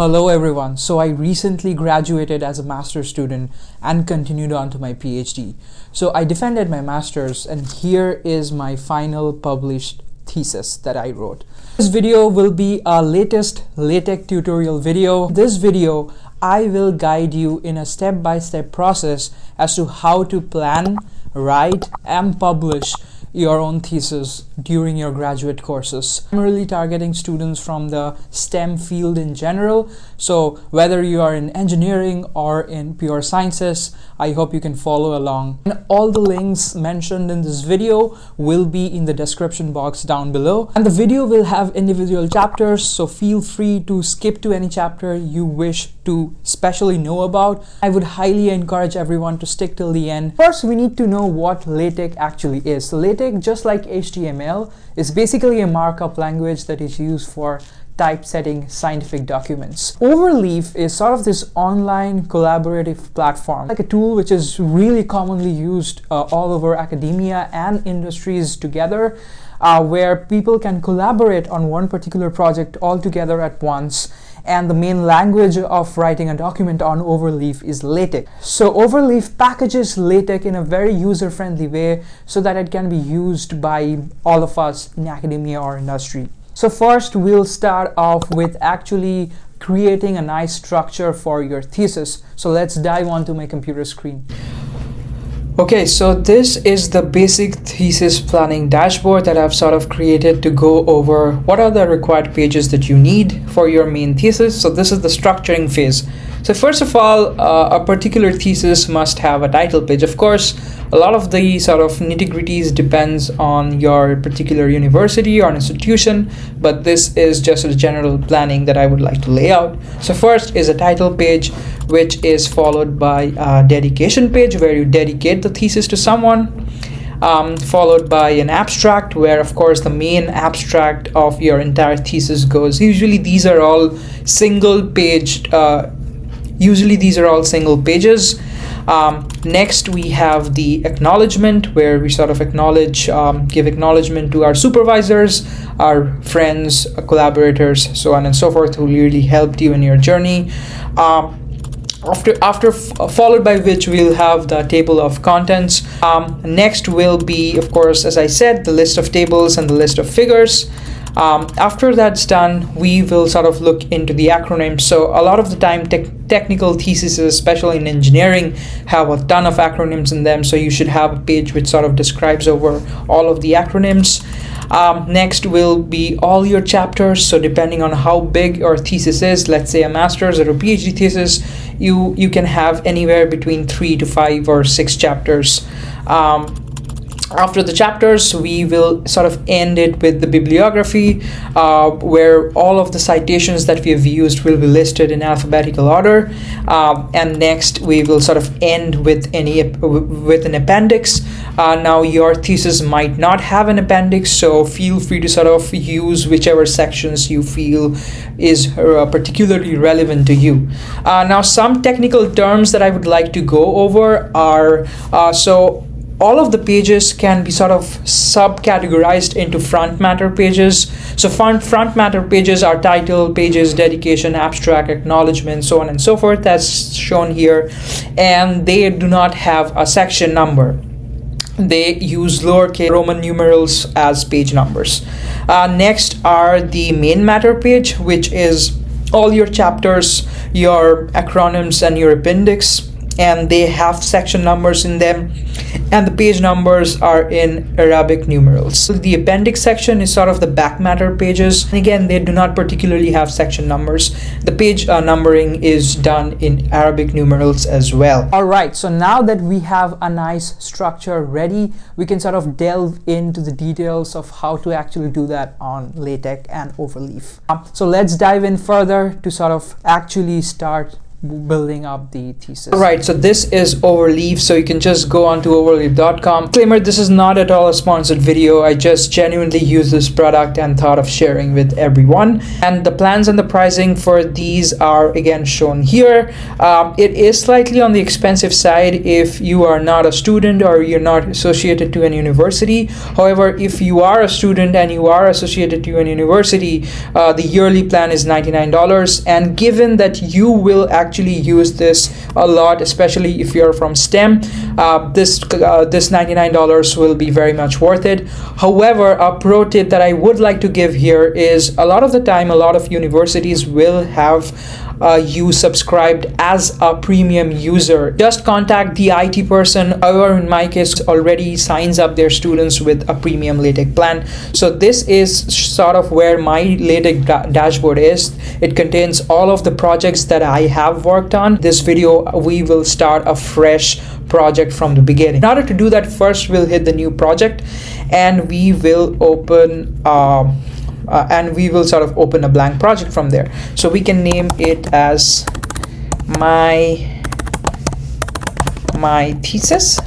Hello everyone. So I recently graduated as a master's student and continued on to my PhD. So I defended my master's and here is my final published thesis that I wrote. This video will be our latest LaTeX tutorial video. This video, I will guide you in a step-by-step process as to how to plan, write, and publish your own thesis during your graduate courses. I'm really targeting students from the STEM field in general. So whether you are in engineering or in pure sciences, I hope you can follow along. And all the links mentioned in this video will be in the description box down below. And the video will have individual chapters, so feel free to skip to any chapter you wish to specially know about. I would highly encourage everyone to stick till the end. First, we need to know what LaTeX actually is. So LaTeX, just like HTML, is basically a markup language that is used for typesetting scientific documents. Overleaf is sort of this online collaborative platform, like a tool which is really commonly used all over academia and industries together, where people can collaborate on one particular project all together at once. And the main language of writing a document on Overleaf is LaTeX. So Overleaf packages LaTeX in a very user-friendly way so that it can be used by all of us in academia or industry. So first, we'll start off with actually creating a nice structure for your thesis. So let's dive onto my computer screen. Okay, so this is the basic thesis planning dashboard that I've sort of created to go over what are the required pages that you need for your main thesis. So this is the structuring phase. So first of all, a particular thesis must have a title page. Of course, a lot of the sort of nitty-gritties depends on your particular university or institution, but this is just a general planning that I would like to lay out. So first is a title page, which is followed by a dedication page where you dedicate the thesis to someone, followed by an abstract where of course the main abstract of your entire thesis goes. Usually these are all single pages. Next we have the acknowledgement, where we sort of give acknowledgement to our supervisors, our friends, collaborators, so on and so forth, who really helped you in your journey. Followed by which we'll have the table of contents. Next will be, of course, as I said, the list of tables and the list of figures. After that's done, we will sort of look into the acronyms. So a lot of the time technical theses, especially in engineering, have a ton of acronyms in them, so you should have a page which sort of describes over all of the acronyms. Next will be all your chapters. So depending on how big your thesis is, let's say a master's or a PhD thesis, you can have anywhere between 3 to 5 or 6 chapters. After the chapters, we will sort of end it with the bibliography, where all of the citations that we have used will be listed in alphabetical order. And next, we will sort of end with an appendix. Now, your thesis might not have an appendix, so feel free to sort of use whichever sections you feel is particularly relevant to you. Now, some technical terms that I would like to go over are all of the pages can be sort of subcategorized into front matter pages. So front matter pages are title pages, dedication, abstract, acknowledgement, so on and so forth. That's shown here. And they do not have a section number. They use lowercase Roman numerals as page numbers. Next are the main matter page, which is all your chapters, your acronyms, and your appendix. And they have section numbers in them, and the page numbers are in Arabic numerals. So the appendix section is sort of the back matter pages, and again, they do not particularly have section numbers. The page numbering is done in Arabic numerals as well. All right, so now that we have a nice structure ready, we can sort of delve into the details of how to actually do that on LaTeX and Overleaf. So let's dive in further to sort of actually start building up the thesis. Alright, so this is Overleaf, so you can just go on to overleaf.com. Disclaimer, this is not at all a sponsored video. I just genuinely use this product and thought of sharing with everyone. And the plans and the pricing for these are again shown here. It is slightly on the expensive side if you are not a student or you're not associated to an university. However, if you are a student and you are associated to an university, the yearly plan is $99. And given that you will actually use this a lot, especially if you're from STEM, this $99 will be very much worth it. However, a pro tip that I would like to give here is a lot of the time, a lot of universities will have you subscribed as a premium user. Just contact the IT person, or in my case already signs up their students with a premium LaTeX plan. So this is sort of where my LaTeX dashboard is. It contains all of the projects that I have worked on. This video we will start a fresh project from the beginning. In order to do that, first we'll hit the new project and we will open sort of open a blank project from there. So we can name it as my thesis.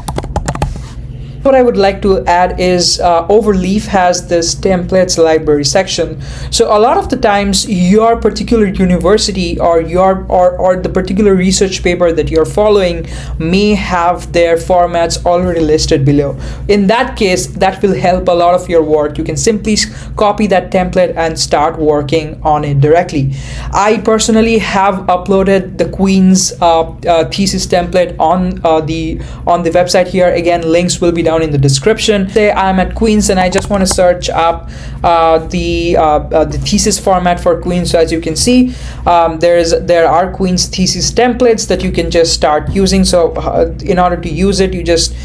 What I would like to add is Overleaf has this templates library section. So a lot of the times your particular university or the particular research paper that you're following may have their formats already listed below. In that case, that will help a lot of your work. You can simply copy that template and start working on it directly. I personally have uploaded the Queen's thesis template on the website here. Again, links will be down in the description. Say I'm at Queen's and I just want to search up the thesis format for Queen's. So as you can see, there are Queen's thesis templates that you can just start using. So in order to use it, you just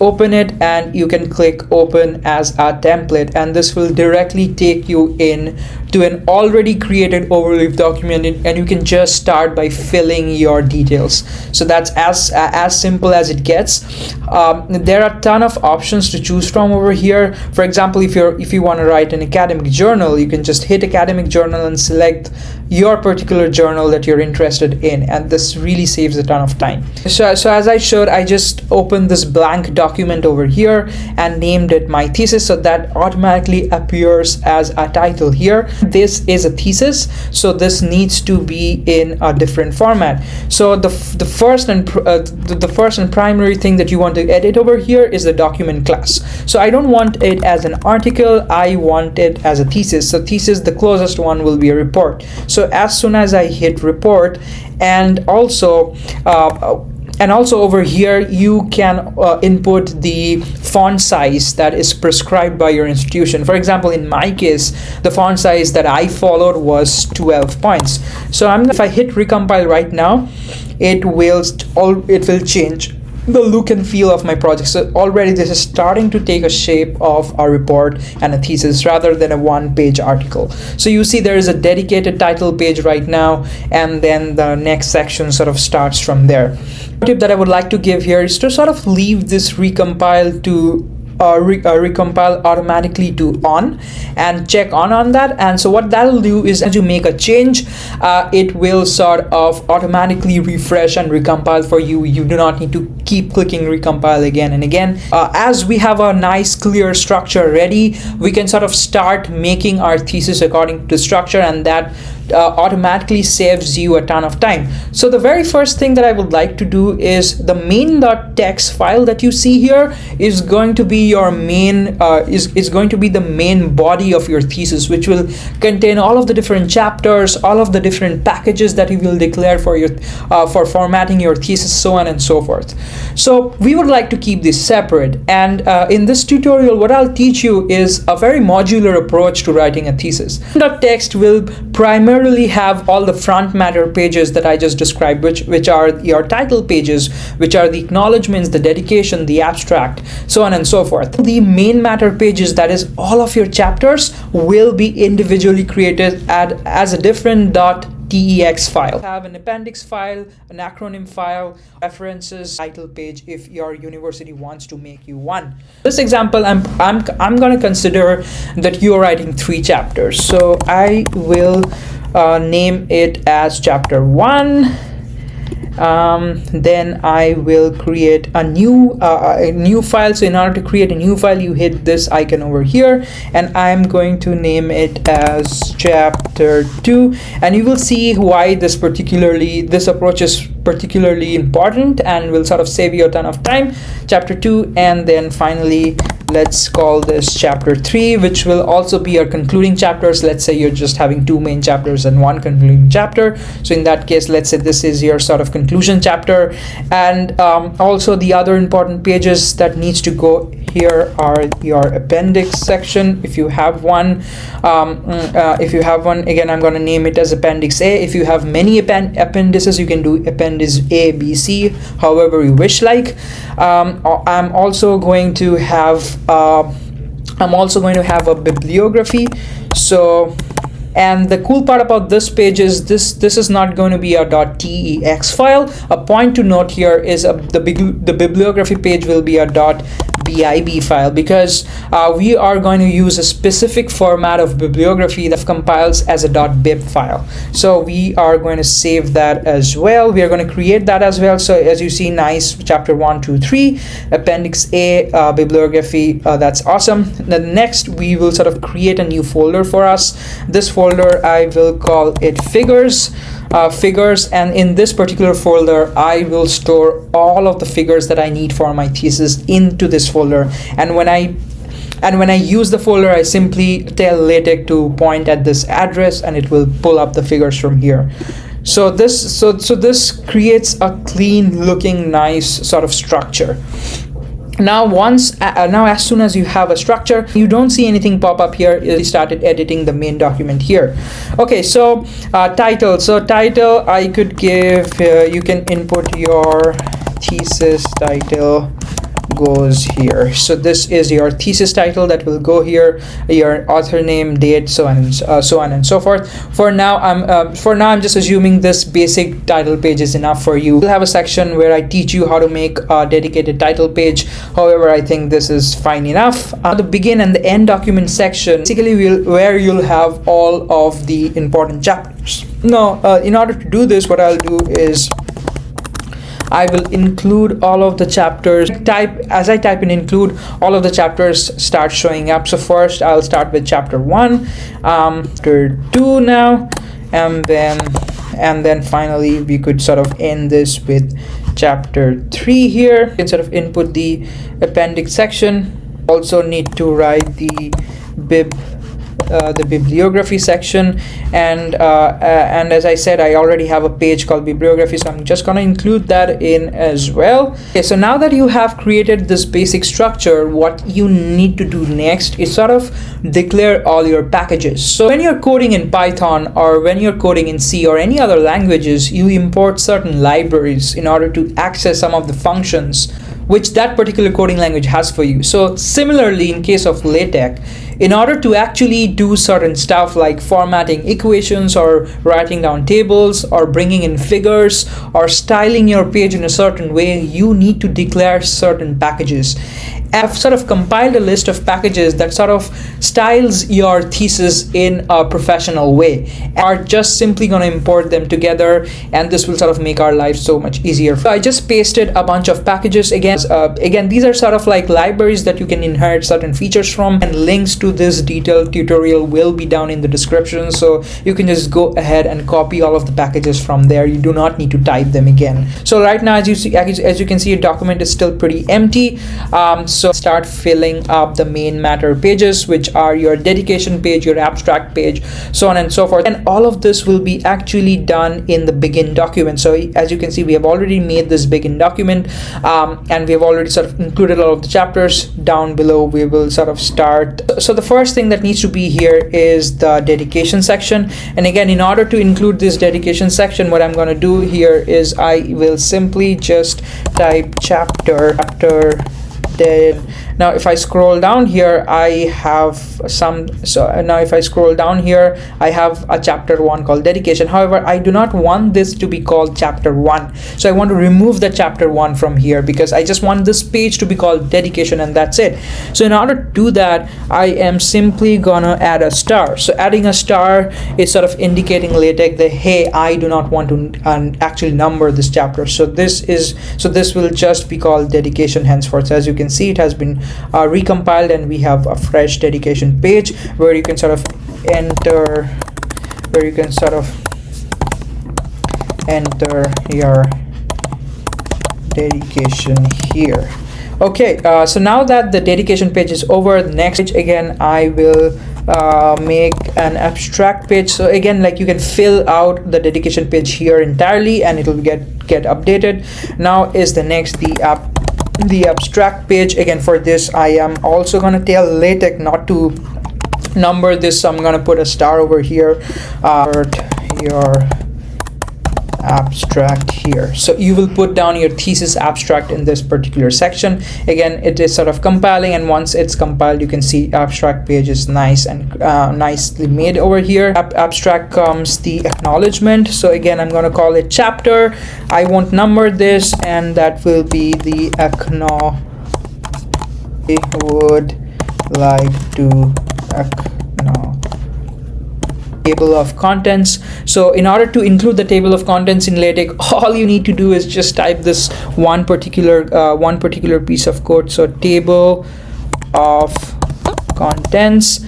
open it and you can click open as a template, and this will directly take you in to an already created Overleaf document, and you can just start by filling your details. So that's as simple as it gets. There are a ton of options to choose from over here. For example, if you want to write an academic journal, you can just hit academic journal and select your particular journal that you're interested in, and this really saves a ton of time. So as I showed, I just opened this blank document over here and named it my thesis, so that automatically appears as a title here. This is a thesis, so this needs to be in a different format. So the first and primary thing that you want to edit over here is the document class. So I don't want it as an article, I want it as a thesis. So thesis, the closest one will be a report. So as soon as I hit report, and also over here you can input the font size that is prescribed by your institution. For example, in my case, the font size that I followed was 12 points. So if I hit recompile right now, it will change the look and feel of my project. So already this is starting to take a shape of a report and a thesis rather than a one-page article. So you see there is a dedicated title page right now, and then the next section sort of starts from there. The tip that I would like to give here is to sort of leave this recompile to recompile automatically to on, and check on that. And so what that'll do is, as you make a change, it will sort of automatically refresh and recompile for you. You do not need to keep clicking recompile again and again. As we have a nice clear structure ready, we can sort of start making our thesis according to the structure, and that automatically saves you a ton of time. So the very first thing that I would like to do is the main.txt file that you see here is going to be your main is going to be the main body of your thesis, which will contain all of the different chapters, all of the different packages that you will declare for your for formatting your thesis, so on and so forth. So we would like to keep this separate, and in this tutorial what I'll teach you is a very modular approach to writing a thesis. Text will primarily have all the front matter pages that I just described, which are your title pages, which are the acknowledgements, the dedication, the abstract, so on and so forth. The main matter pages, that is all of your chapters, will be individually created as a different .tex file. Have an appendix file, an acronym file, references, title page if your university wants to make you one. This example, I'm going to consider that you're writing 3 chapters. So I will name it as chapter 1. Then I will create a new file. So in order to create a new file, you hit this icon over here, and I'm going to name it as chapter 2. And you will see why this approach is particularly important and will sort of save you a ton of time. Chapter 2, and then finally let's call this chapter 3, which will also be our concluding chapters. Let's say you're just having 2 main chapters and 1 concluding chapter. So in that case, let's say this is your sort of conclusion chapter. And also the other important pages that needs to go here are your appendix section, if you have one. Again, I'm going to name it as appendix A. If you have many appendices, you can do appendix A, B, C, however you wish like. I'm also going to have a bibliography. So, and the cool part about this page is this is not going to be a .tex file. A point to note here is the bibliography page will be a .bib file, because we are going to use a specific format of bibliography that compiles as a .bib file. So we are going to save that as well. We are going to create that as well. So as you see, nice, chapter 1, 2, 3, appendix A, bibliography. That's awesome. Then next we will sort of create a new folder for us. This folder I will call it figures, and in this particular folder I will store all of the figures that I need for my thesis into this folder. And when I use the folder, I simply tell LaTeX to point at this address, and it will pull up the figures from here. So this creates a clean looking, nice sort of structure. Now as soon as you have a structure, you don't see anything pop up here. You started editing the main document here. Okay, so title. So title, I could give, you can input your thesis title goes here. So this is your thesis title that will go here, your author name, date, so on and so forth. For now I'm just assuming this basic title page is enough for you. We'll have a section where I teach you how to make a dedicated title page. However, I think this is fine enough. The begin and the end document section, basically where you'll have all of the important chapters. Now, in order to do this, what I'll do is I will include all of the chapters. As I type in include, all of the chapters start showing up. So first I'll start with chapter 1, chapter 2 now, and then finally we could sort of end this with chapter 3 here. You can sort of input the appendix section. Also need to write the bibliography section, and as I said, I already have a page called bibliography, so I'm just going to include that in as well. Okay, so now that you have created this basic structure, what you need to do next is sort of declare all your packages. So when you're coding in Python, or when you're coding in C or any other languages, you import certain libraries in order to access some of the functions which that particular coding language has for you. So similarly, in case of LaTeX, in order to actually do certain stuff like formatting equations, or writing down tables, or bringing in figures, or styling your page in a certain way, you need to declare certain packages. I've sort of compiled a list of packages that sort of styles your thesis in a professional way. Are just simply going to import them together, and this will sort of make our life so much easier. So I just pasted a bunch of packages. Again, these are sort of like libraries that you can inherit certain features from, and links to this detailed tutorial will be down in the description, so you can just go ahead and copy all of the packages from there. You do not need to type them again. So right now, as you can see, your document is still pretty empty. So start filling up the main matter pages, which are your dedication page, your abstract page, so on and so forth. And all of this will be actually done in the begin document. So as you can see, we have already made this begin document, and we have already sort of included all of the chapters. Down below we will sort of start. So the first thing that needs to be here is the dedication section. And again, in order to include this dedication section, what I'm going to do here is I will simply just type chapter Now if I scroll down here, I have some, so now if I scroll down here, I have a chapter 1 called dedication. However, I do not want this to be called chapter 1, so I want to remove the chapter 1 from here because I just want this page to be called dedication, and that's it. So in order to do that, I am simply gonna add a star. So adding a star is sort of indicating LaTeX that, hey, I do not want to actually number this chapter. So this will just be called dedication henceforth. So as you can see, it has been recompiled, and we have a fresh dedication page where you can sort of enter your dedication here. Okay, so now that the dedication page is over, the next page, again, I will make an abstract page. So again, like, you can fill out the dedication page here entirely and it will get updated. Now is the next, the abstract page. Again, for this, I am also going to tell LaTeX not to number this, so I'm going to put a star over here. Your abstract here. So you will put down your thesis abstract in this particular section. Again, it is sort of compiling, and once it's compiled, you can see abstract page is nice and nicely made over here. Abstract comes the acknowledgement. So again, I'm going to call it chapter. I won't number this, and that will be the acknowledgement. I would like to table of contents. So in order to include the table of contents in LaTeX, all you need to do is just type this one particular piece of code. So table of contents,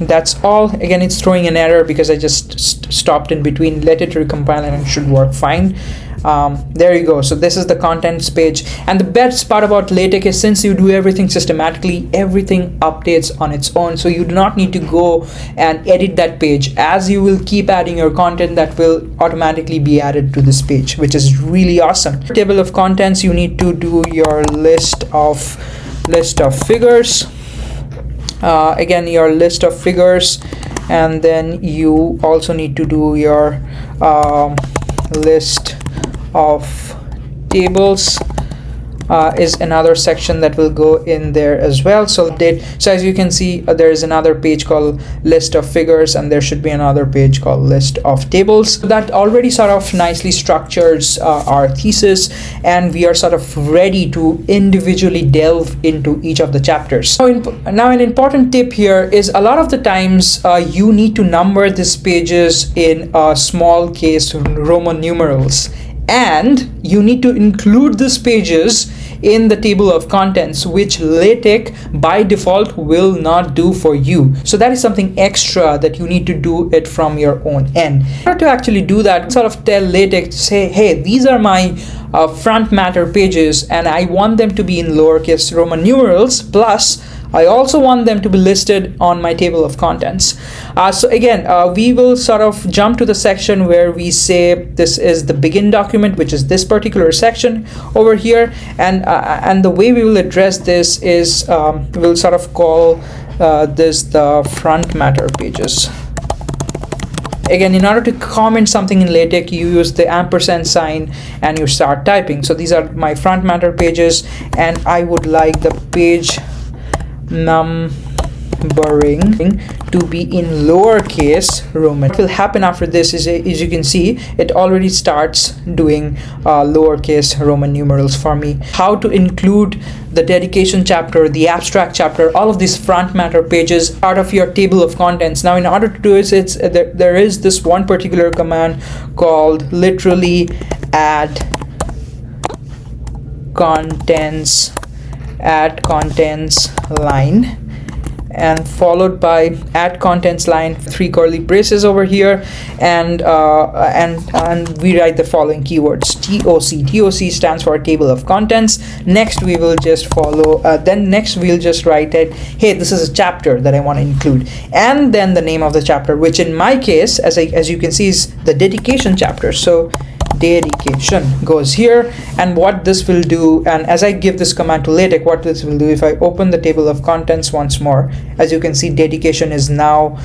that's all. Again, it's throwing an error because I just stopped in between. Let it recompile and it should work fine. There you go. So this is the contents page, and the best part about LaTeX is, since you do everything systematically, everything updates on its own, so you do not need to go and edit that page. As you will keep adding your content, that will automatically be added to this page, which is really awesome. Table of contents, you need to do your list of figures. Again, your list of figures, and then you also need to do your list of tables is another section that will go in there as well. So as you can see, there is another page called list of figures, and there should be another page called list of tables. So that already sort of nicely structures our thesis, and we are sort of ready to individually delve into each of the chapters. Now an important tip here is, a lot of the times you need to number these pages in small case Roman numerals, and you need to include these pages in the table of contents, which LaTeX by default will not do for you. So that is something extra that you need to do it from your own end. In order to actually do that, sort of tell LaTeX to say, hey, these are my front matter pages, and I want them to be in lowercase Roman numerals, plus I also want them to be listed on my table of contents. So again, we will sort of jump to the section where we say this is the begin document, which is this particular section over here. And the way we will address this is we'll sort of call this the front matter pages. Again, in order to comment something in LaTeX, you use the ampersand sign and you start typing. So these are my front matter pages, and I would like the page numbering to be in lowercase Roman. What will happen after this is, as you can see, it already starts doing lowercase Roman numerals for me. How to include the dedication chapter, the abstract chapter, all of these front matter pages part of your table of contents. Now, in order to do it, there is this one particular command called literally add contents line, and followed by add contents line, 3 curly braces over here, and we write the following keywords: TOC stands for table of contents. Next we will just follow next we'll just write it, hey, this is a chapter that I want to include, and then the name of the chapter, which in my case, as you can see, is the dedication chapter. So dedication goes here, and what this will do, and as I give this command to LaTeX, what this will do, if I open the table of contents once more, as you can see, dedication is now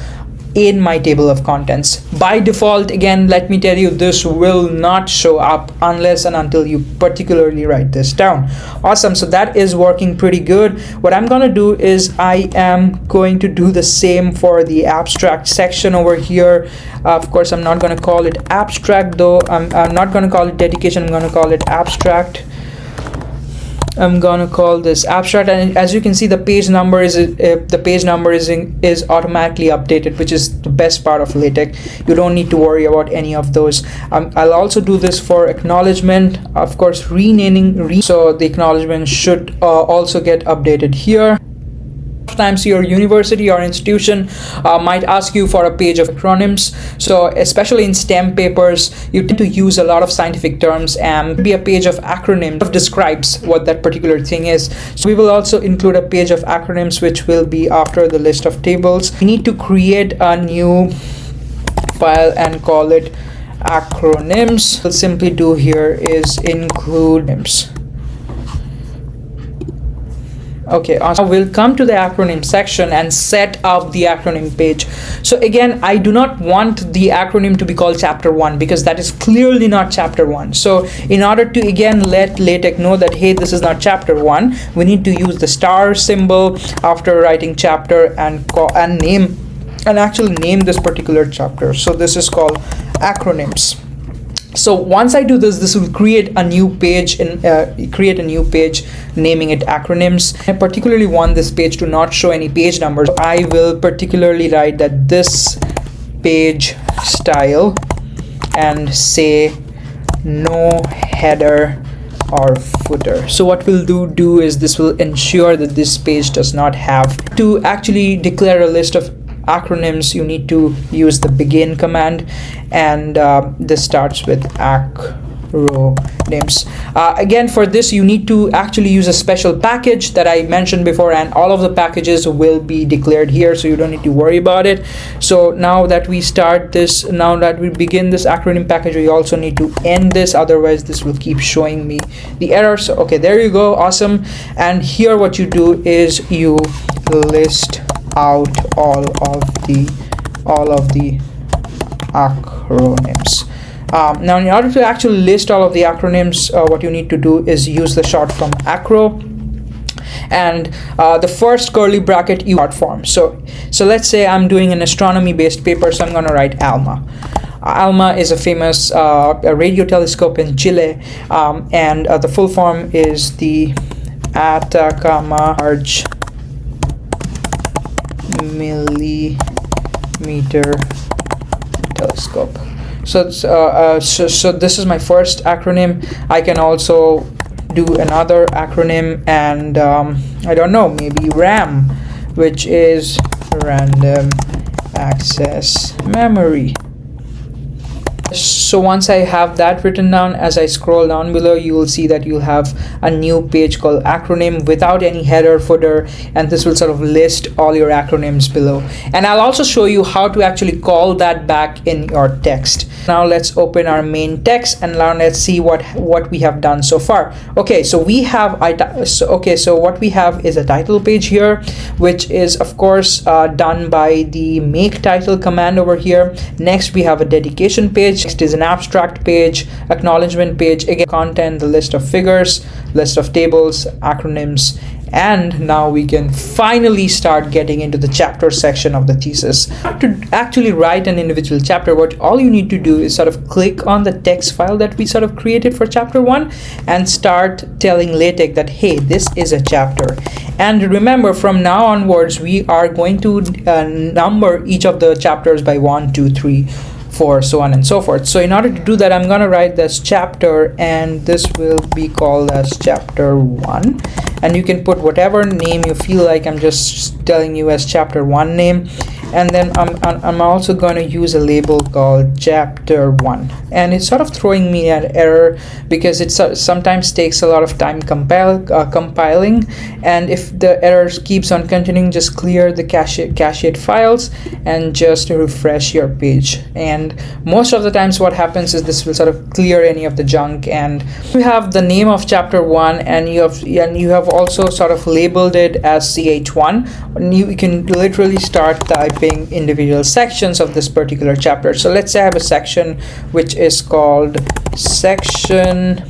in my table of contents. By default, again, let me tell you, this will not show up unless and until you particularly write this down. Awesome. So that is working pretty good. What I'm going to do is I am going to do the same for the abstract section over here. Of course, I'm not going to call it abstract though. I'm not going to call it dedication. I'm going to call it abstract. I'm gonna call this abstract, and as you can see, the page number is automatically updated, which is the best part of LaTeX. You don't need to worry about any of those. I'll also do this for acknowledgement, of course, renaming. So the acknowledgement should also get updated here. Sometimes your university or institution might ask you for a page of acronyms. So especially in STEM papers, you tend to use a lot of scientific terms, and be a page of acronyms that describes what that particular thing is. So we will also include a page of acronyms, which will be after the list of tables. We need to create a new file and call it acronyms. What we'll simply do here is include names. Okay, awesome. We'll come to the acronym section and set up the acronym page. So again, I do not want the acronym to be called chapter 1 because that is clearly not chapter 1. So in order to again let LaTeX know that, hey, this is not chapter 1, we need to use the star symbol after writing chapter and actually name this particular chapter. So this is called acronyms. So once I do this, this will create a new page naming it acronyms. I particularly want this page to not show any page numbers. So I will particularly write that this page style and say no header or footer. So what we'll do is this will ensure that this page does not have to actually declare a list of acronyms. You need to use the begin command, and this starts with acronyms. Again, for this you need to actually use a special package that I mentioned before, and all of the packages will be declared here, so you don't need to worry about it. So now that we start this, now that we begin this acronym package, we also need to end this, otherwise this will keep showing me the error. So okay, there you go, awesome. And here what you do is you list out all of the acronyms. Now in order to actually list all of the acronyms, what you need to do is use the short form acro, and the first curly bracket you short form. So let's say I'm doing an astronomy based paper, so I'm going to write ALMA. ALMA is a famous radio telescope in Chile, and the full form is the Atacama Large Millimeter Telescope. So this is my first acronym. I can also do another acronym, and I don't know, maybe RAM, which is Random Access Memory. So once I have that written down, as I scroll down below, you will see that you'll have a new page called acronym without any header, footer, and this will sort of list all your acronyms below. And I'll also show you how to actually call that back in your text. Now let's open our main text, and now let's see what we have done so far. Okay, so we have so what we have is a title page here, which is of course done by the make title command over here. Next we have a dedication page. Next is an abstract page, acknowledgement page, again content, the list of figures, list of tables, acronyms, and now we can finally start getting into the chapter section of the thesis. To actually write an individual chapter, what all you need to do is sort of click on the text file that we sort of created for chapter 1 and start telling LaTeX that, hey, this is a chapter. And remember, from now onwards we are going to number each of the chapters by 1, 2, 3, 4, so on and so forth. So in order to do that, I'm going to write this chapter, and this will be called as chapter 1, and you can put whatever name you feel like. I'm just telling you as chapter 1 name, and then I'm also going to use a label called chapter 1, and it's sort of throwing me an error because it sometimes takes a lot of time compiling, and if the error keeps on continuing, just clear the cached files and just refresh your page. And most of the times what happens is this will sort of clear any of the junk, and you have the name of chapter 1, and you have also sort of labeled it as CH1. You can literally start typing individual sections of this particular chapter. So let's say I have a section which is called section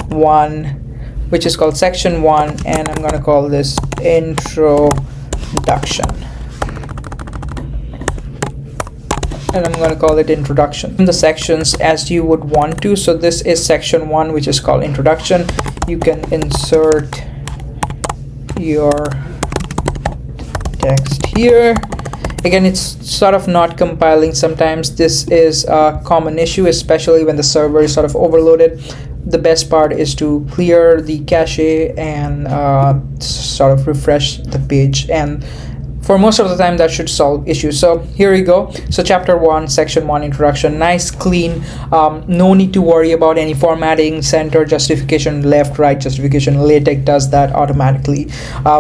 1, and I'm going to call this introduction. And I'm going to call it introduction. In the sections as you would want to. So this is section 1, which is called introduction. You can insert your text here. Again, it's sort of not compiling. Sometimes this is a common issue, especially when the server is sort of overloaded. The best part is to clear the cache and sort of refresh the page, and for most of the time that should solve issues. So here we go. So chapter 1, section 1, introduction. Nice, clean. No need to worry about any formatting, center, justification, left, right, justification. LaTeX does that automatically,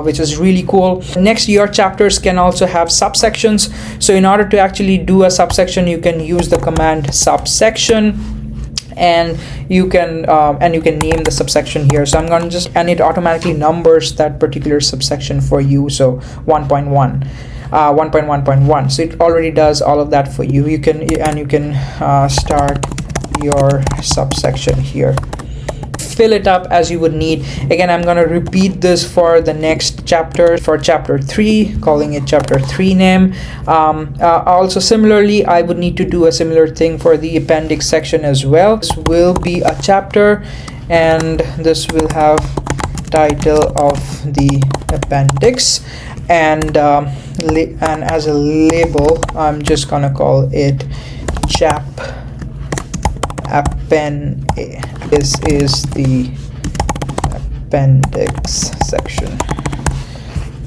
which is really cool. Next, your chapters can also have subsections. So in order to actually do a subsection, you can use the command subsection, and you can name the subsection here. So I'm going to just, and it automatically numbers that particular subsection for you. So 1.1, 1.1.1. So it already does all of that for you. You can start your subsection here. Fill it up as you would need. Again, I'm going to repeat this for the next chapter, for chapter 3, calling it chapter 3 name. Also similarly, I would need to do a similar thing for the appendix section as well. This will be a chapter, and this will have title of the appendix, and as a label, I'm just gonna call it chap append. This is the appendix section.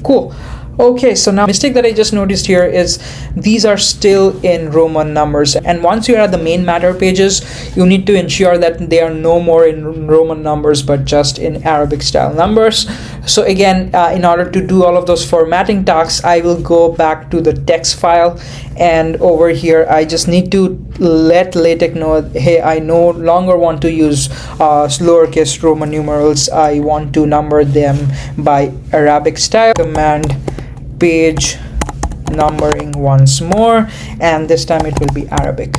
Cool. Okay, so now mistake that I just noticed here is these are still in Roman numbers, and once you're at the main matter pages, you need to ensure that they are no more in Roman numbers but just in Arabic style numbers. So again, in order to do all of those formatting tasks, I will go back to the text file, and over here I just need to let LaTeX know, hey, I no longer want to use lowercase Roman numerals. I want to number them by Arabic style. Command page numbering once more, and this time it will be Arabic,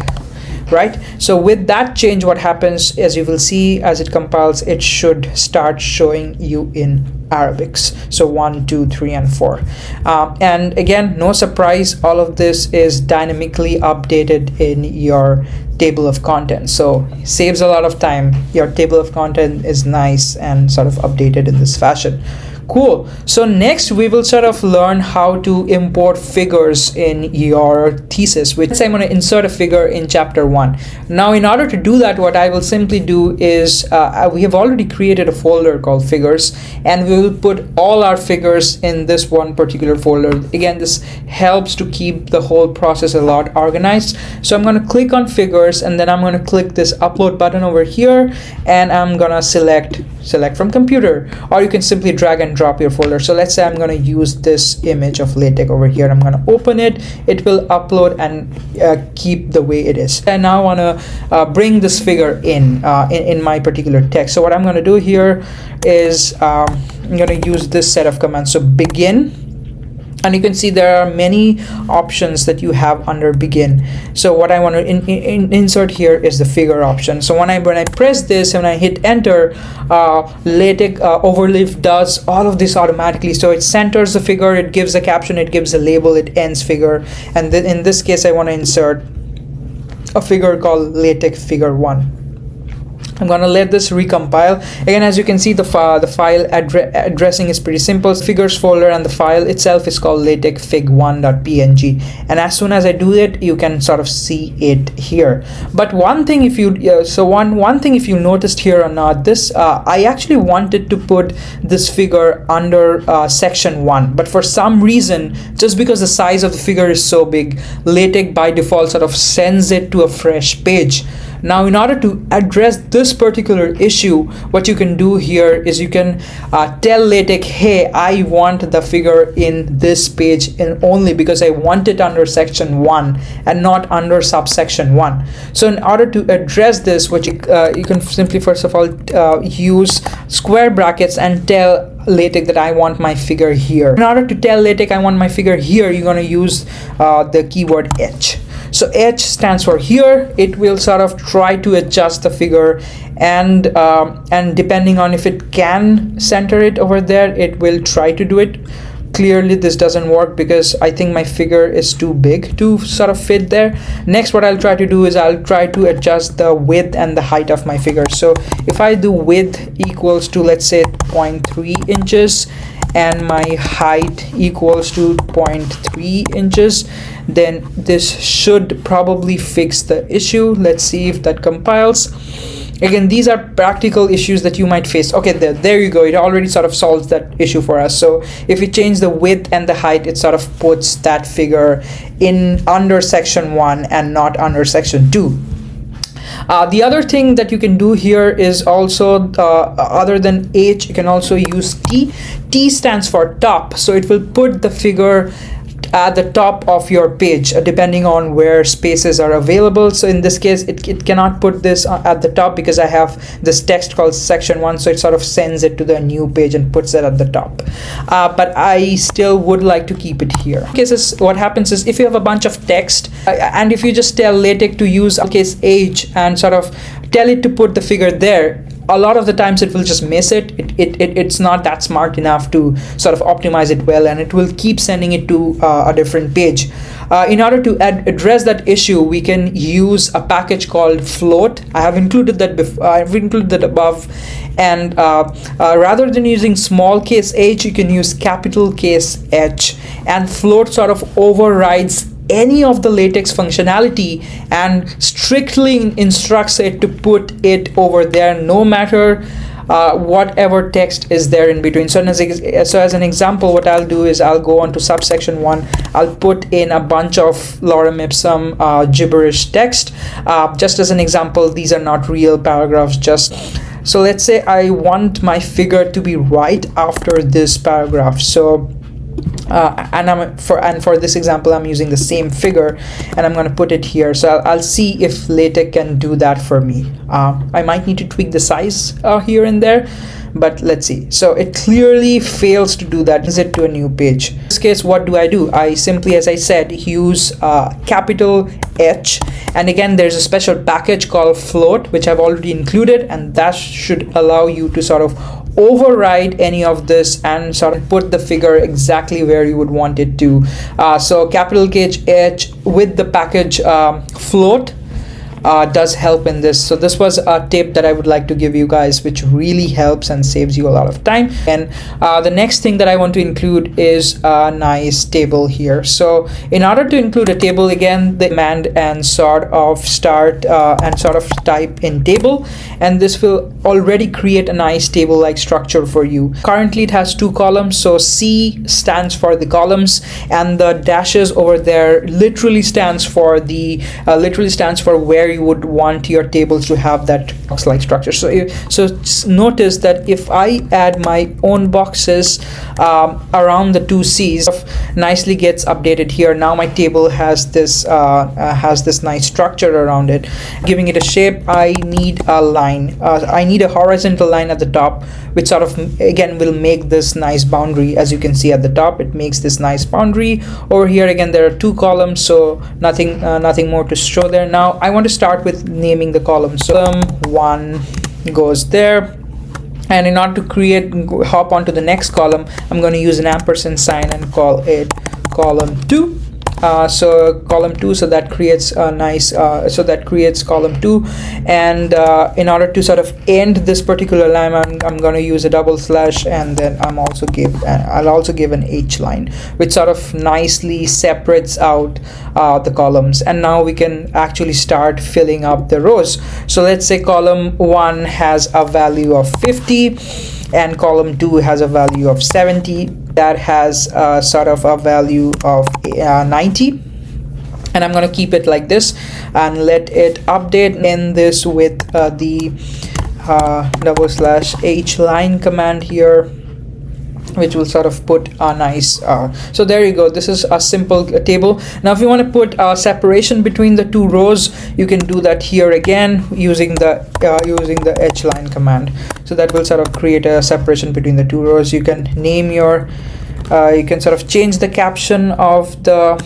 right? So with that change, what happens, as you will see as it compiles, it should start showing you in Arabics. So 1, 2, 3, and 4. And again, no surprise, all of this is dynamically updated in your table of contents, so saves a lot of time. Your table of content is nice and sort of updated in this fashion. Cool. So next we will sort of learn how to import figures in your thesis, which I'm going to insert a figure in chapter 1. Now in order to do that, what I will simply do is we have already created a folder called figures, and we will put all our figures in this one particular folder. Again, this helps to keep the whole process a lot organized. So I'm going to click on figures, and then I'm going to click this upload button over here, and I'm going to select from computer, or you can simply drag and drop your folder. So let's say I'm going to use this image of LaTeX over here. I'm going to open it. It will upload and keep the way it is. I now want to bring this figure in my particular text. So what I'm going to do here is I'm going to use this set of commands. So begin. And you can see there are many options that you have under begin. So what I want to insert here is the figure option. So when I press this and I hit enter, LaTeX Overleaf does all of this automatically. So it centers the figure, it gives a caption, it gives a label, it ends figure. And then in this case, I want to insert a figure called LaTeX figure 1. I'm gonna let this recompile. Again, as you can see, the file addressing is pretty simple. Figures folder, and the file itself is called LaTeX fig1.png. And as soon as I do it, you can sort of see it here. But one thing, if you one thing if you noticed here or not, this I actually wanted to put this figure under section 1, but for some reason, just because the size of the figure is so big, LaTeX by default sort of sends it to a fresh page. Now, in order to address this particular issue, what you can do here is you can tell LaTeX, hey, I want the figure in this page and only because I want it under section 1 and not under subsection 1. So in order to address this, what you can simply first of all use square brackets and tell LaTeX that I want my figure here. In order to tell LaTeX I want my figure here, you're going to use the keyword H. So H stands for here. It will sort of try to adjust the figure, and depending on if it can center it over there, it will try to do it. Clearly this doesn't work because I think my figure is too big to sort of fit there. Next, what I'll try to do is I'll try to adjust the width and the height of my figure. So if I do width equals to, let's say, 0.3 inches and my height equals to 0.3 inches, then this should probably fix the issue. Let's see if that compiles. Again, these are practical issues that you might face. Okay, there you go. It already sort of solves that issue for us. So if we change the width and the height, it sort of puts that figure in under section 1 and not under section 2. The other thing that you can do here is also, other than H, you can also use T. T stands for top, so it will put the figure at the top of your page, depending on where spaces are available. So in this case, it cannot put this at the top because I have this text called section 1, so it sort of sends it to the new page and puts it at the top. But I still would like to keep it here. In cases, what happens is if you have a bunch of text and if you just tell LaTeX to use uppercase H and sort of tell it to put the figure there, a lot of the times it will just miss it. It's not that smart enough to sort of optimize it well, and it will keep sending it to a different page. In order to address that issue, we can use a package called float. I have included that I've included that above, and rather than using small case h, you can use capital case H, and float sort of overrides any of the LaTeX functionality and strictly instructs it to put it over there, no matter whatever text is there in between. So as an example, what I'll do is I'll go on to subsection 1. I'll put in a bunch of lorem ipsum gibberish text. Just as an example, these are not real paragraphs. So let's say I want my figure to be right after this paragraph. So for this example, I'm using the same figure and I'm going to put it here. So I'll see if LaTeX can do that for me. I might need to tweak the size here and there, but let's see. So it clearly fails to do that. Sends it to a new page. In this case, what do? I simply, as I said, use capital H, and again there's a special package called float which I've already included, and that should allow you to sort of override any of this and sort of put the figure exactly where you would want it to. So capital H with the package float does help in this. So this was a tip that I would like to give you guys, which really helps and saves you a lot of time. And the next thing that I want to include is a nice table here. So in order to include a table, again, the command and sort of start and sort of type in table, and this will already create a nice table like structure for you. Currently it has 2 columns, so C stands for the columns, and the dashes over there literally stands for where you would want your tables to have that box-like structure. So notice that if I add my own boxes around the 2 C's, nicely gets updated here. Now my table has this nice structure around it. Giving it a shape, I need a line. I need a horizontal line at the top, which sort of again will make this nice boundary. As you can see at the top, it makes this nice boundary. Over here again there are 2 columns, so nothing more to show there. Now I want to start with naming the columns. So column 1 goes there, and in order to hop onto the next column, I'm going to use an ampersand sign and call it column 2. So column 2, so that creates a nice creates column 2, and in order to sort of end this particular line, I'm going to use a double slash, and then I'll also give an H line, which sort of nicely separates out the columns. And now we can actually start filling up the rows. So let's say column 1 has a value of 50 and column 2 has a value of 70. That has sort of a value of 90. and I'm going to keep it like this and let it update in this with the /h line command here, which will sort of put a nice so there you go. This is a simple table. Now if you want to put separation between the two rows, you can do that here again using the h line command. So that will sort of create a separation between the two rows. You can name your you can sort of change the caption of the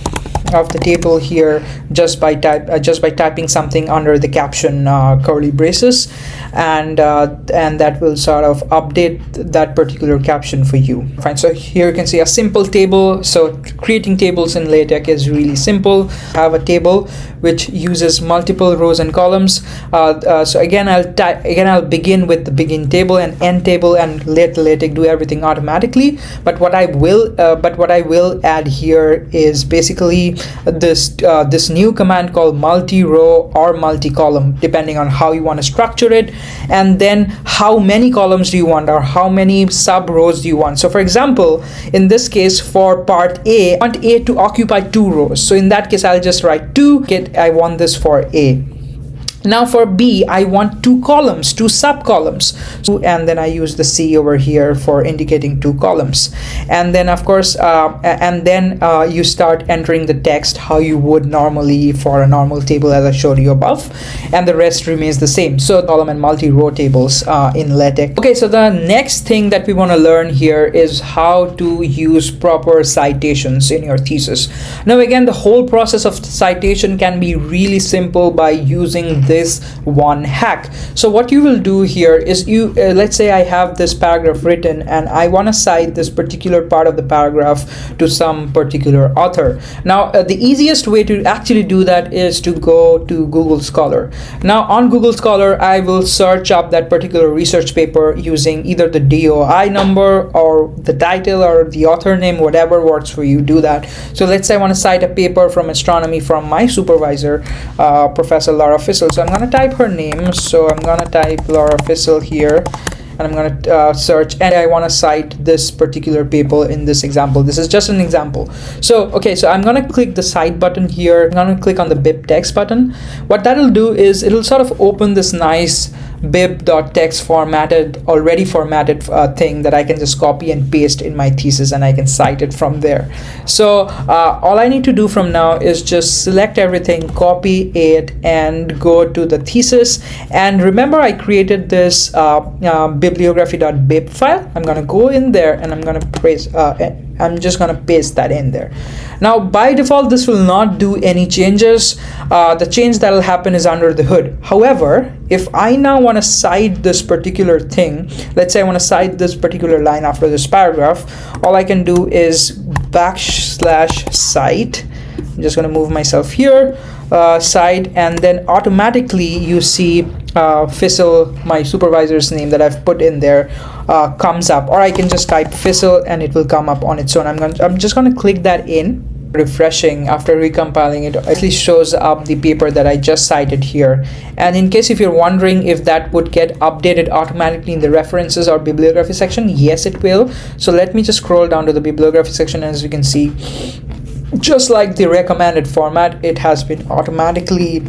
table here just by typing something under the caption curly braces, and that will sort of update that particular caption for you. Fine. So here you can see a simple table. So creating tables in LaTeX is really simple. Have a table which uses multiple rows and columns. So again I'll begin with the begin table and end table and let LaTeX do everything automatically. But what I will add here is basically this new command called multirow or multicolumn, depending on how you want to structure it, and then how many columns do you want or how many sub rows do you want. So for example, in this case for part A, I want A to occupy 2 rows. So in that case I'll just write 2. I want this for A. Now for B, I want 2 columns, 2 sub columns, and then I use the C over here for indicating 2 columns. And then of course you start entering the text how you would normally for a normal table, as I showed you above, and the rest remains the same. So column and multi-row tables in LaTeX. Okay, so the next thing that we want to learn here is how to use proper citations in your thesis. Now again, the whole process of citation can be really simple by using this one hack. So what you will do here is you let's say I have this paragraph written and I want to cite this particular part of the paragraph to some particular author. Now the easiest way to actually do that is to go to Google Scholar. Now on Google Scholar, I will search up that particular research paper using either the DOI number or the title or the author name, whatever works for you. Do that. So let's say I want to cite a paper from astronomy from my supervisor, Professor Laura Fissel. So I'm going to type her name. So I'm going to type Laura Fissel here, and I'm going to search, and I want to cite this particular paper in this example. This is just an example. So okay, so I'm going to click the cite button here. I'm going to click on the bib text button. What that'll do is it'll sort of open this nice bib.text already formatted thing that I can just copy and paste in my thesis, and I can cite it from there. So all I need to do from now is just select everything, copy it, and go to the thesis. And remember, I created this bibliography.bib file. I'm gonna go in there and I'm gonna I'm just gonna paste that in there. Now by default this will not do any changes. The change that will happen is under the hood. However, if I now want to cite this particular thing, let's say I want to cite this particular line after this paragraph, all I can do is /cite. I'm just going to move myself here, cite, and then automatically you see Fissel, my supervisor's name that I've put in there, comes up. Or I can just type Fissel and it will come up on its own. I'm just going to click that in. Refreshing after recompiling it actually shows up the paper that I just cited here. And in case if you're wondering if that would get updated automatically in the references or bibliography section, yes it will. So let me just scroll down to the bibliography section. As you can see, just like the recommended format, it has been automatically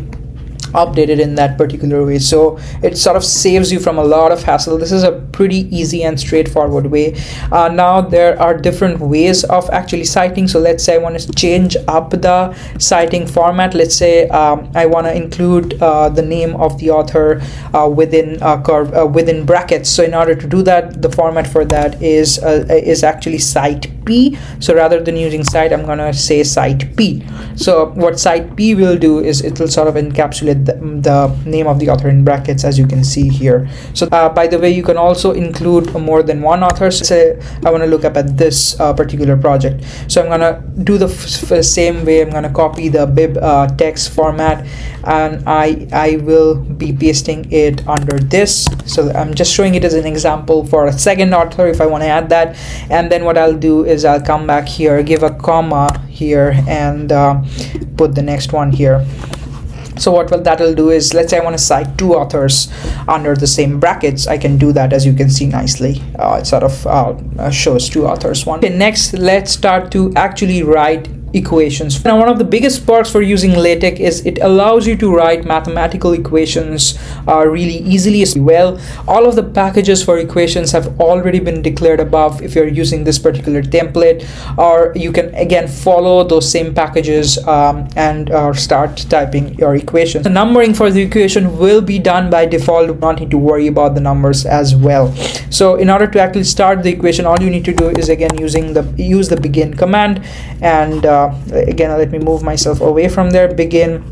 updated in that particular way. So it sort of saves you from a lot of hassle. This is a pretty easy and straightforward way. Now there are different ways of actually citing. So let's say I want to change up the citing format. Let's say I want to include the name of the author within brackets. So in order to do that, the format for that is actually cite P. So rather than using cite, I'm gonna say cite P. So what cite P will do is it will sort of encapsulate the name of the author in brackets, as you can see here. So by the way, you can also include more than one author. So say I want to look up at this particular project. So I'm gonna do the same way. I'm gonna copy the bib text format, and I will be pasting it under this. So I'm just showing it as an example for a second author if I want to add that. And then what I'll do is I'll come back here, give a comma here, and put the next one here. So what that'll do is, let's say I want to cite 2 authors under the same brackets. I can do that, as you can see nicely. It sort of shows 2 authors. Okay, next let's start to actually write equations. Now, one of the biggest perks for using LaTeX is it allows you to write mathematical equations really easily as well. All of the packages for equations have already been declared above if you're using this particular template, or you can again follow those same packages and start typing your equations. The numbering for the equation will be done by default. You don't need to worry about the numbers as well. So in order to actually start the equation, all you need to do is again use the begin command, and again, let me move myself away from there, begin,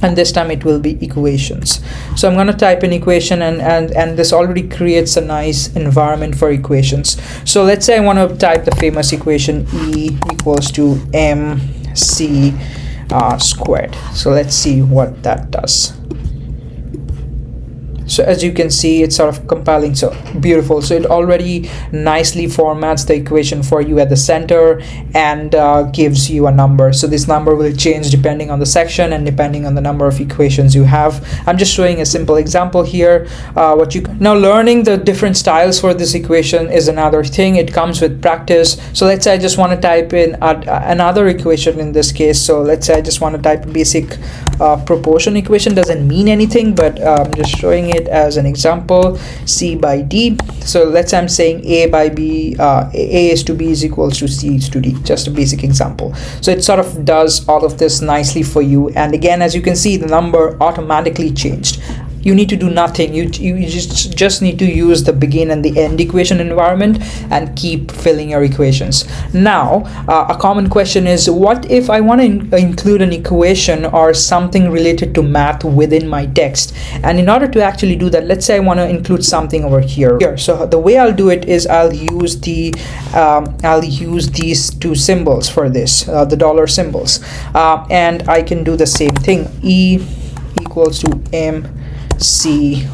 and this time it will be equations. So I'm going to type in equation, and this already creates a nice environment for equations. So let's say I want to type the famous equation E equals to mc squared. So let's see what that does. So as you can see, it's sort of compiling. So beautiful. So it already nicely formats the equation for you at the center and gives you a number. So this number will change depending on the section and depending on the number of equations you have. I'm just showing a simple example here. Now learning the different styles for this equation is another thing. It comes with practice. So let's say I just want to type in another equation in this case. So let's say I just want to type basic proportion equation. Doesn't mean anything, but I'm just showing it as an example. C by D. So let's say I'm saying A by B, A is to B is equals to C is to D. Just a basic example. So it sort of does all of this nicely for you. And again, as you can see, the number automatically changed. You need to do nothing. You just need to use the begin and the end equation environment and keep filling your equations. Now, a common question is, what if I want to include an equation or something related to math within my text? And in order to actually do that, let's say I want to include something over here. So the way I'll do it is I'll use these two symbols for this, the dollar symbols, and I can do the same thing. E equals to mc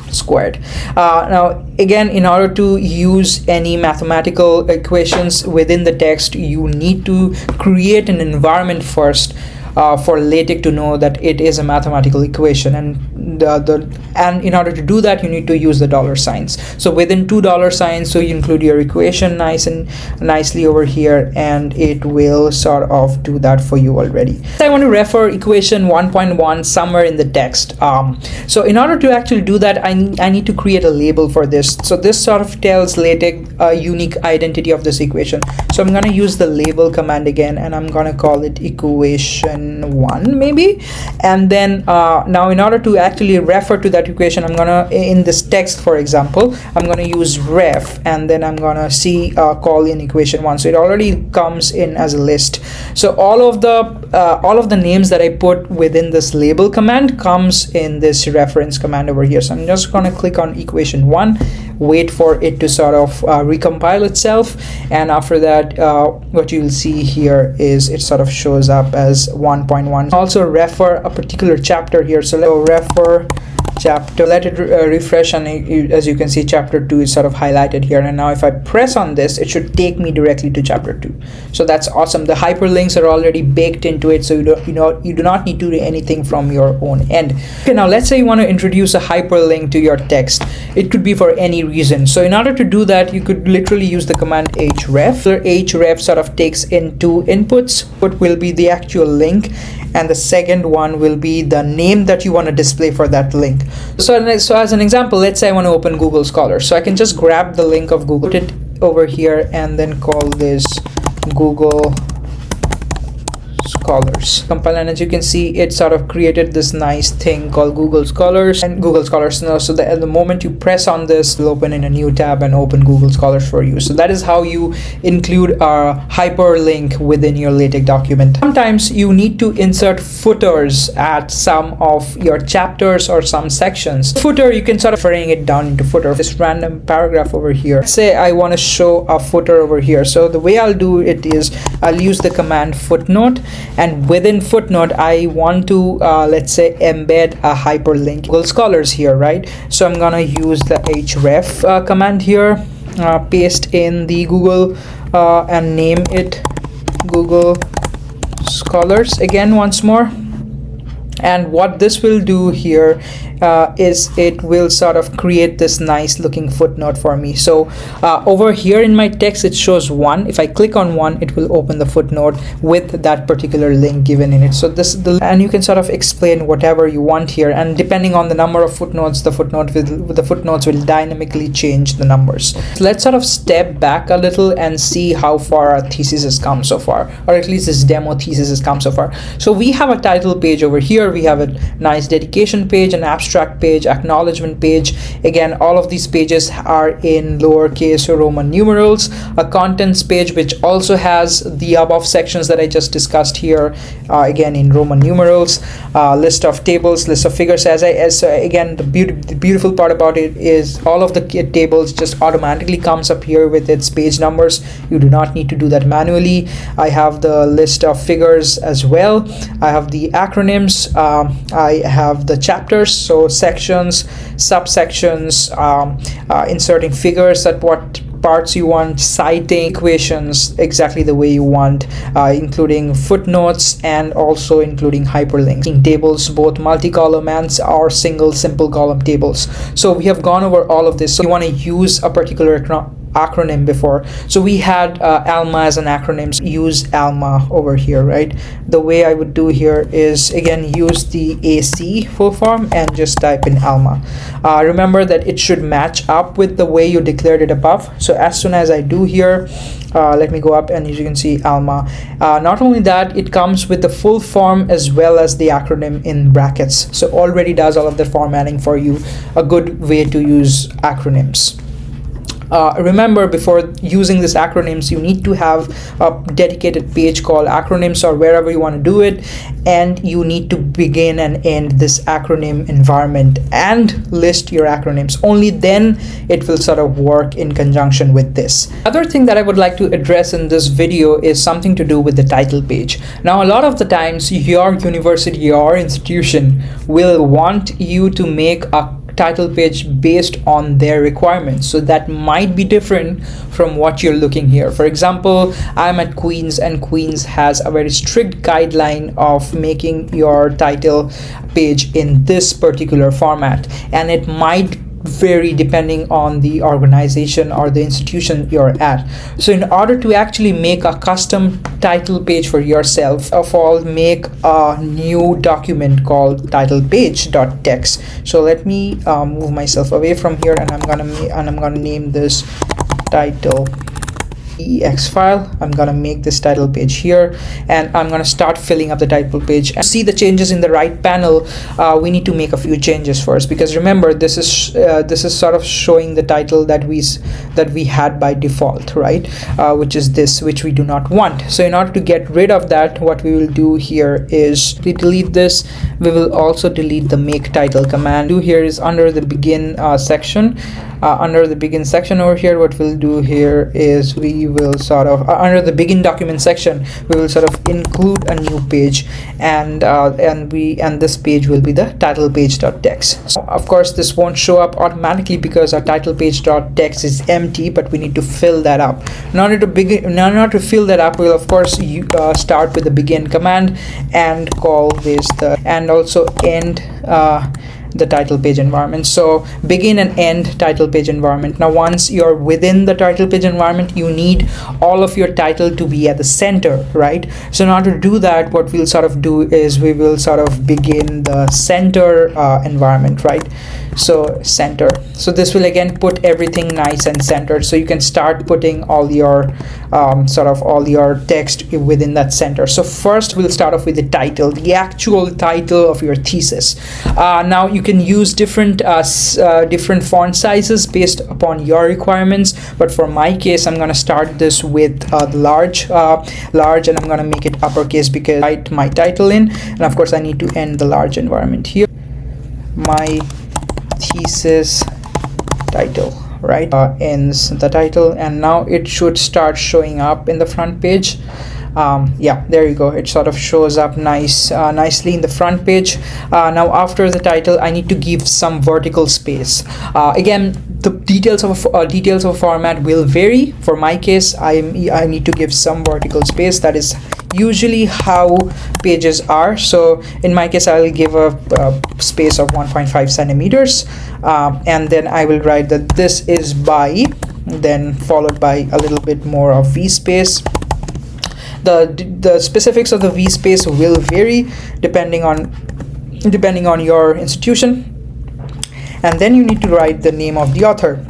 squared. Now again, in order to use any mathematical equations within the text, you need to create an environment first for LaTeX to know that it is a mathematical equation, and in order to do that, you need to use the dollar signs. So within $2 so you include your equation nicely over here, and it will sort of do that for you already. I want to refer equation 1.1 somewhere in the text. So in order to actually do that, I need to create a label for this. So this sort of tells LaTeX a unique identity of this equation. So I'm going to use the label command again, and I'm going to call it equation 1 maybe. And then now in order to actually refer to that equation, I'm gonna, in this text for example, I'm gonna use ref, and then I'm gonna call in equation 1. So it already comes in as a list. So all of the names that I put within this label command comes in this reference command over here. So I'm just gonna click on equation 1, wait for it to sort of recompile itself, and after that what you'll see here is it sort of shows up as 1.1. Also refer a particular chapter here. So let's refer chapter, let it refresh, and as you can see, chapter 2 is sort of highlighted here. And now if I press on this, it should take me directly to chapter 2. So that's awesome. The hyperlinks are already baked into it, so you do not need to do anything from your own end. Okay, now let's say you want to introduce a hyperlink to your text. It could be for any reason. So in order to do that, you could literally use the command href. So href sort of takes in two inputs. What will be the actual link, and the second one will be the name that you want to display for that link. So as an example, let's say I want to open Google Scholar. So I can just grab the link of Google, put it over here, and then call this Google Scholars. Compile, and as you can see, it sort of created this nice thing called Google Scholars and Google Scholars now. So that at the moment you press on this, it'll open in a new tab and open Google Scholars for you. So that is how you include a hyperlink within your LaTeX document. Sometimes you need to insert footers at some of your chapters or some sections. Footer, you can sort of bring it down into footer, this random paragraph over here. Let's say I want to show a footer over here. So the way I'll do it is I'll use the command footnote, and within footnote I want to let's say embed a hyperlink Google Scholars here, right? So I'm gonna use the href command here, paste in the Google and name it Google Scholars again once more. And what this will do here is it will sort of create this nice looking footnote for me. So over here in my text it shows 1. If I click on 1, it will open the footnote with that particular link given in it. So and you can sort of explain whatever you want here, and depending on the number of footnotes, the footnotes will dynamically change the numbers. So let's sort of step back a little and see how far our thesis has come so far, or at least this demo thesis has come so far. So we have a title page over here, we have a nice dedication page, an abstract page, acknowledgement page. Again, all of these pages are in lowercase Roman numerals. A contents page which also has the above sections that I just discussed here, again in Roman numerals. List of tables, list of figures. Again, the beautiful part about it is all of the tables just automatically comes up here with its page numbers. You do not need to do that manually. I have the list of figures as well. I have the acronyms. I have the chapters, so sections, subsections, inserting figures at what parts you want, citing equations exactly the way you want, including footnotes and also including hyperlinks. In tables, both multicolumn and or single simple column tables. So we have gone over all of this. So you want to use a particular acronym before. So we had ALMA as an acronym. So use ALMA over here, right? The way I would do here is again use the AC full form and just type in ALMA. Remember that it should match up with the way you declared it above. So as soon as I do here, let me go up, and as you can see ALMA. Not only that, it comes with the full form as well as the acronym in brackets. So already does all of the formatting for you. A good way to use acronyms. Remember, before using this acronyms, you need to have a dedicated page called acronyms or wherever you want to do it, and you need to begin and end this acronym environment and list your acronyms. Only then it will sort of work in conjunction with this. Other thing that I would like to address in this video is something to do with the title page. Now, a lot of the times your university or institution will want you to make a title page based on their requirements, so that might be different from what you're looking here. For example, I'm at Queen's, and Queen's has a very strict guideline of making your title page in this particular format, and it might vary depending on the organization or the institution you're at. So in order to actually make a custom title page for yourself, first of all, make a new document called titlepage.text. So let me move myself away from here, and I'm gonna name this title ex file. I'm gonna make this title page here, and I'm gonna start filling up the title page. And see the changes in the right panel. We need to make a few changes first, because remember, this is sort of showing the title that we had by default, right? Which is this, which we do not want. So in order to get rid of that, what we will do here is we delete this. We will also delete the make title command. Do here is under the begin section. Under the begin section over here, what we'll do here is we will sort of under the begin document section, we will sort of include a new page, and this page will be the title page.text. So of course this won't show up automatically because our title page.text is empty, but we need to fill that up. In order to fill that up, we'll of course start with the begin command and call this and also end the title page environment. So begin and end title page environment. Now once you're within the title page environment, you need all of your title to be at the center, right? So in order to do that, what we'll sort of do is we will sort of begin the center environment, right? So center. So this will again put everything nice and centered, so you can start putting all your all your text within that center. So first we'll start off with the title, the actual title of your thesis. Now you can use different font sizes based upon your requirements, but for my case, I'm going to start this with the large, and I'm going to make it uppercase because I write my title in, and of course I need to end the large environment here. My thesis title, right? Ends the title, and now it should start showing up in the front page. Yeah, there you go. It sort of shows up nicely in the front page. Now after the title, I need to give some vertical space. Again, The details of a format will vary. For my case, I need to give some vertical space. That is usually how pages are. So in my case, I will give a space of 1.5 centimeters, and then I will write that this is by, then followed by a little bit more of V space. The specifics of the V space will vary depending on your institution. And then you need to write the name of the author.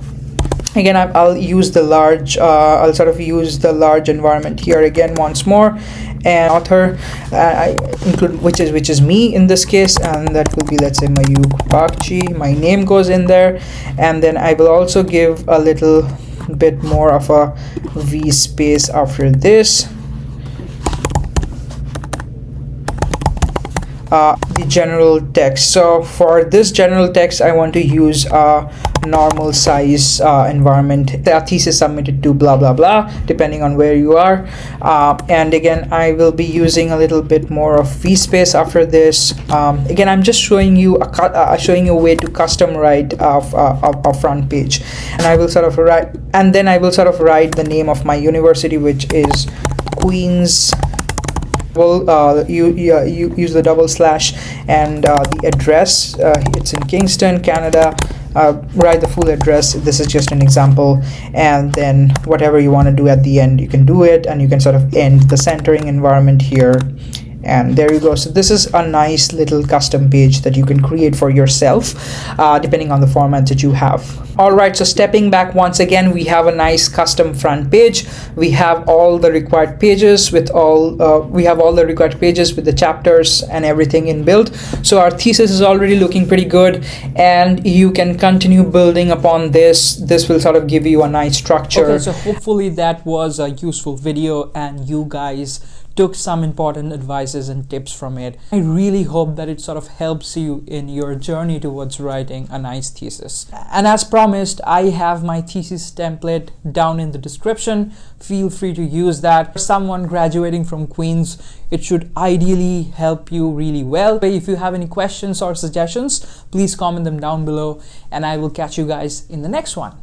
Again, I'll use the large. I'll sort of use the large environment here again once more, and author I include which is me in this case, and that will be, let's say, Mayuk Bakchi. My name goes in there, and then I will also give a little bit more of a V space after this. The general text. So for this general text, I want to use a normal size environment. The thesis submitted to blah blah blah, depending on where you are. And again, I will be using a little bit more of V space after this. Again, I'm just showing you a way to custom write a front page, and I will sort of write the name of my university, which is Queen's. You use the double slash, and the address, it's in Kingston, Canada. Write the full address. This is just an example, and then whatever you want to do at the end, you can do it, and you can sort of end the centering environment here. And there you go. So this is a nice little custom page that you can create for yourself, depending on the format that you have. All right, so stepping back once again, we have a nice custom front page. We have all the required pages with the chapters and everything inbuilt. So our thesis is already looking pretty good, and you can continue building upon this. This will sort of give you a nice structure. Okay, so hopefully that was a useful video, and you guys took some important advices and tips from it. I really hope that it sort of helps you in your journey towards writing a nice thesis. And as promised, I have my thesis template down in the description. Feel free to use that. For someone graduating from Queen's, it should ideally help you really well. If you have any questions or suggestions, please comment them down below, and I will catch you guys in the next one.